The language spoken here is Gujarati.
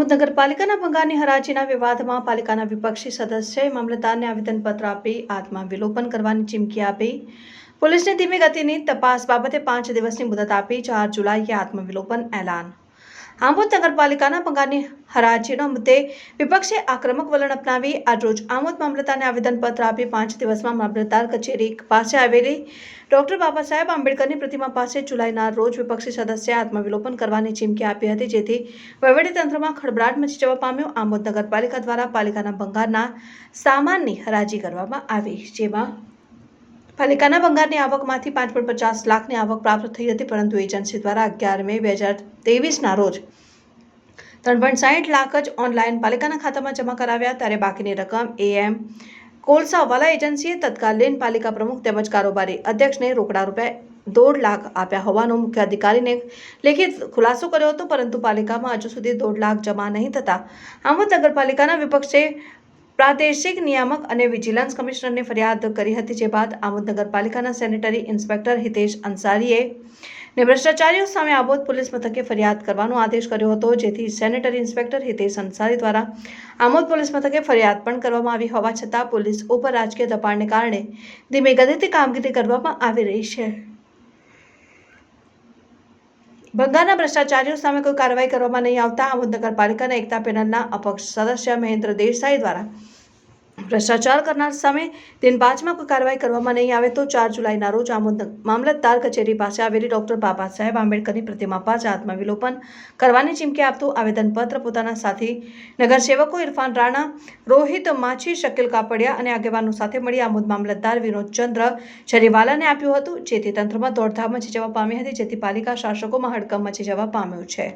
આમોદ નગરપાલિકાના ભંગારની હરાજીના વિવાદમાં પાલિકાના વિપક્ષી સદસ્યએ મામલતદારને આવેદનપત્ર આપી આત્મવિલોપન કરવાની ચીમકી આપી પોલીસને ધીમી ગતિની તપાસ બાબતે 5 દિવસની મુદત આપી 4 જુલાઈએ આત્મવિલોપન એલાન આમોદ નગરપાલિકાના ભંગારની હરાજીનો મુદ્દે વિપક્ષે આક્રમક વલણ અપનાવી આજરોજ આમોદ મામલતદારને આવેદનપત્ર આપી 5 દિવસમાં મામલતદાર કચેરી પાસે આવેલી ડોક્ટર બાબા સાહેબ આંબેડકરની પ્રતિમા પાસે જુલાઈના રોજ વિપક્ષી સદસ્યએ આત્મવિલોપન કરવાની ચીમકી આપી હતી, જેથી વહીવટીતંત્રમાં ખળભળાટ મચી જવા પામ્યો। આમોદ નગરપાલિકા દ્વારા પાલિકાના ભંગારના સામાનની હરાજી કરવામાં આવી, જેમાં પાલિકાના ભંગારની આવકમાંથી 5.50 લાખની આવક પ્રાપ્ત થઈ હતી, પરંતુ એજન્સી દ્વારા 11 મે 2023ના રોજ 3.60 લાખ જ ઓનલાઈન પાલિકાના ખાતામાં જમા કરાવ્યા, ત્યારે બાકીની રકમ AM કોલસાવાલા એજન્સીએ તત્કાલીન પાલિકા પ્રમુખ તેમજ કારોબારી અધ્યક્ષને રોકડા રૂપિયા 1.5 લાખ આપ્યા હોવાનો મુખ્ય અધિકારીને લેખિત ખુલાસો કર્યો હતો, પરંતુ પાલિકામાં હજુ સુધી 1.5 લાખ જમા નહીં થતા આમોદ નગરપાલિકાના વિપક્ષે પ્રાદેશિક નિયામક અને વિજિલન્સ કમિશનરને ફરિયાદ કરી હતી, જે બાદ આમોદ નગરપાલિકાના સેનેટરી ઇન્સ્પેક્ટર હિતેશ અંસારીએ ભ્રષ્ટાચારીઓ સામે આમોદ પોલીસ મથકે ફરિયાદ કરવાનો આદેશ કર્યો હતો, જેથી સેનેટરી ઇન્સ્પેક્ટર હિતેશ અંસારી દ્વારા આમોદ પોલીસ મથકે ફરિયાદ પણ કરવામાં આવી હોવા છતાં પોલીસ ઉપર રાજકીય દબાણને કારણે ધીમી ગતિથી કામગીરી કરવામાં આવી રહી છે। ભંગારના ભ્રષ્ટાચારીઓ સામે કોઈ કાર્યવાહી કરવામાં નહીં આવતા આમોદ નગરપાલિકાના એકતા પેનલના અપક્ષ સદસ્ય મહેન્દ્ર દેસાઈ દ્વારા ભ્રષ્ટાચાર કરનાર સામે દિન 5માં કોઈ કાર્યવાહી કરવામાં નહીં આવે તો 4 જુલાઈના રોજ આમોદ મામલતદાર કચેરી પાસે આવેલી ડોક્ટર બાબા સાહેબ આંબેડકરની પ્રતિમા પાસે આત્મવિલોપન કરવાની ચીમકી આપતું આવેદનપત્ર પોતાના સાથી નગરસેવકો ઇરફાન રાણા, રોહિત માછી, શકીલ કાપડિયા અને આગેવાનો સાથે મળી આમોદ મામલતદાર વિનોદ ચંદ્ર જરીવાલાને આપ્યું હતું, જેથી તંત્રમાં દોડધામ મચી જવા પામી હતી, જેથી પાલિકા શાસકોમાં હડકંપ મચી જવા પામ્યો છે।